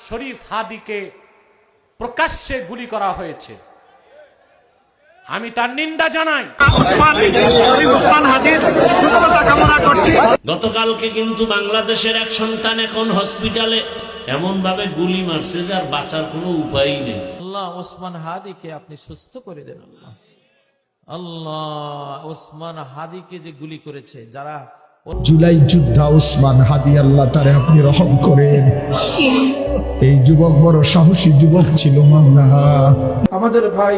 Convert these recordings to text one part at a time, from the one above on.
শরীফ হাদিকে প্রকাশ্যে গুলি করা হয়েছে, আমি তার নিন্দা জানাই। গতকালকে কিন্তু বাংলাদেশের এক সন্তান এখন হসপিটালে এমন ভাবে গুলি মারছে যার বাঁচার কোনো উপায় নেই। আল্লাহ ওসমান হাদিকে আপনি সুস্থ করে দেন। আল্লাহ আল্লাহ ওসমান হাদিকে যে গুলি করেছে যারা জুলাই যোদ্ধা ওসমান হাদি, আল্লাহ তারে আপনি রহম করেন। এই যুবক বড় সাহসী যুবক ছিল। মাওলা আমাদের ভাই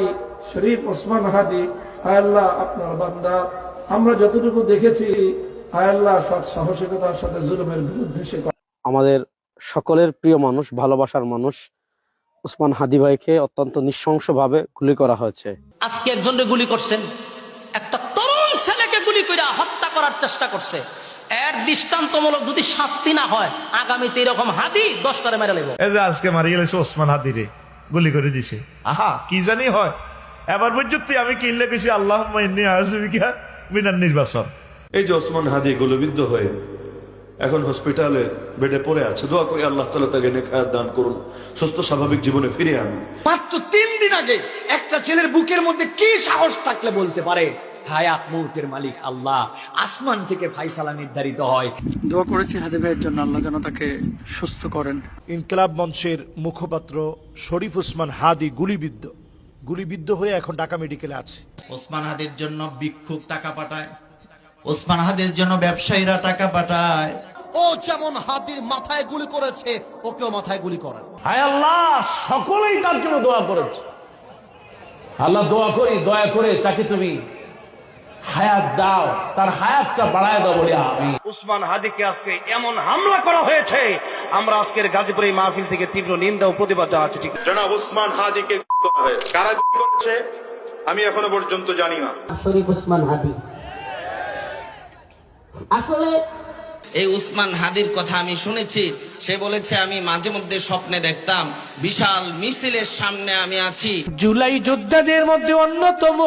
শরীফ ওসমান হাদি, আয় আল্লাহ আপনার বান্দা, আমরা যতটুকু দেখেছি আয় আল্লাহ সৎ সাহসিকতার সাথে জুলুমের বিরুদ্ধে সে আমাদের সকলের প্রিয় মানুষ, ভালোবাসার মানুষ ওসমান হাদি ভাইকে অত্যন্ত নৃশংসভাবে গুলি করা হয়েছে। আজকে একজনকে গুলি করছেন, একটা তরুণ ছেলেকে গুলি করে হত্যা করার চেষ্টা করছে। এর দৃষ্টান্তমূলক যদি শাস্তি না হয়, আগামীতে এরকম হাদি 10 করে মেরে লেব। এই যে আজকে মারি গেছে ওসমান হাদিরে গুলি করে দিছে, আহা কি জানি হয়। এবার পর্যন্ত আমি কিনলে বেশি আল্লাহ বিনার নির্বাচন। এই যে ওসমান হাদি গুলিবিদ্ধ হয়ে এখন হসপিটালে বেডে পড়ে আছে, দোয়া করি আল্লাহ তাআলা তাকে নেখায়াত দান করুন, সুস্থ স্বাভাবিক জীবনে ফিরে আনুন। মাত্র 3 দিন আগে একটা ছেলের বুকের মধ্যে কি সাহস থাকলে বলতে পারে হায়াত মউতের মালিক আল্লাহ, আসমান থেকে ফায়সালা নির্ধারিত হয়। দোয়া করেছি হাদি ভাইয়ের জন্য, আল্লাহ যেন তাকে সুস্থ করেন। ইনকিলাব মঞ্চের মুখপাত্র শরীফ ওসমান হাদি গুলিবিদ্ধ হয়ে এখন ঢাকা মেডিকেলে আছে। ওসমান হাদির জন্য ভিক্ষুক টাকা পাঠায়, ওসমান হাদির জন্য ব্যবসায়ীরা টাকা পাঠায়। ও যেমন হাদির মাথায় গুলি করেছে, ওকেও মাথায় গুলি করেন। হায় আল্লাহ, সকলেই তার জন্য দোয়া করেছে। আল্লাহ দোয়া করি, দয়া করে তাকে তুমি হায়াত দাও, তার হায়াতটা বাড়ায় দাও বলে আমি। ওসমান হাদিকে আজকে এমন হামলা করা হয়েছে, আমরা আজকের গাজীপুর এই মাহফিল থেকে তীব্র নিন্দা ও প্রতিবাদ জানাচ্ছি। ঠিক জনাব ওসমান হাদিকে কারা করেছে আমি এখনো পর্যন্ত জানি না। শরীফ ওসমান হাদি আসলে এই উসমান হাদির কথা আমি শুনেছি, সে বলেছে আমি মাঝে মধ্যে স্বপ্নে দেখতাম বিশাল মিছিলের সামনে আমি আছি। জুলাই যোদ্ধাদের মধ্যে অন্যতম।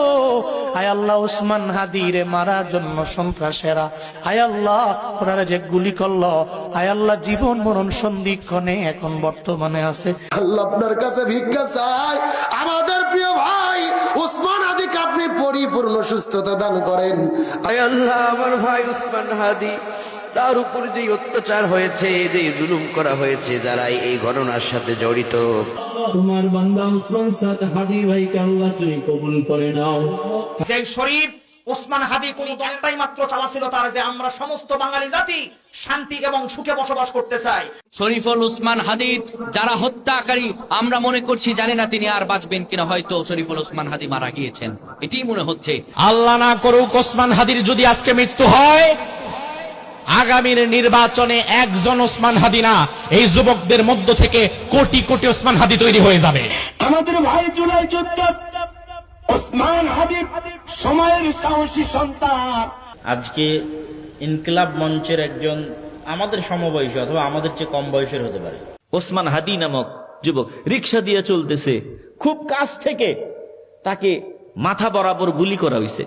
হায় আল্লাহ, ওসমান হাদিরে মারার জন্য সন্ত্রাসেরা হায় আল্লাহ ওনারা যে গুলি করলো, হায় আল্লাহ জীবন মরণ সন্ধিক্ষণে এখন বর্তমানে আছে। আল্লাহ আপনার কাছে ভিক্ষা চাই, আমাদের প্রিয় ভাই ওসমান হাদিকে আপনি পরিপূর্ণ সুস্থতা দান করেন। আয় আল্লাহ আমার ভাই ওসমান হাদি, তার উপর যে অত্যাচার হয়েছে, যে জুলুম করা হয়েছে, যারা এই ঘটনার সাথে জড়িত, তোমার বান্দা ওসমান হাদি ভাইকে আল্লাহ তুমি কবুল করে নাও। যে শরীফ ওসমান হাদি কোন একটাই মাত্র চাওয়া ছিল তার, যে আমরা সমস্ত বাঙালি জাতি শান্তি এবং সুখে বসবাস করতে চাই। শরীফুল ওসমান হাদি যারা হত্যাকারী, আমরা মনে করছি, জানি না তিনি আর বাঁচবেন কিনা, হয়তো শরীফুল ওসমান হাদি মারা গিয়েছেন, এটাই মনে হচ্ছে। আল্লাহ না করুক ওসমান হাদির যদি আজকে মৃত্যু হয়, আগামীর নির্বাচনে একজন ওসমান হাদি না, এই যুবকদের মধ্য থেকে কোটি কোটি ওসমান হাদি তৈরি হয়ে যাবে। আমাদের ভাই জুলাই যোদ্ধা ওসমান হাদি সময়ের সাহসী সন্তান। আজকে ইনকিলাব মঞ্চের একজন আমাদের সমবয়সী অথবা আমাদের চেয়ে কম বয়সের হতে পারে ওসমান হাদি নামক যুবক রিকশা দিয়ে চলতেছে, খুব কাছ থেকে তাকে মাথা বরাবর গুলি করা হয়েছে।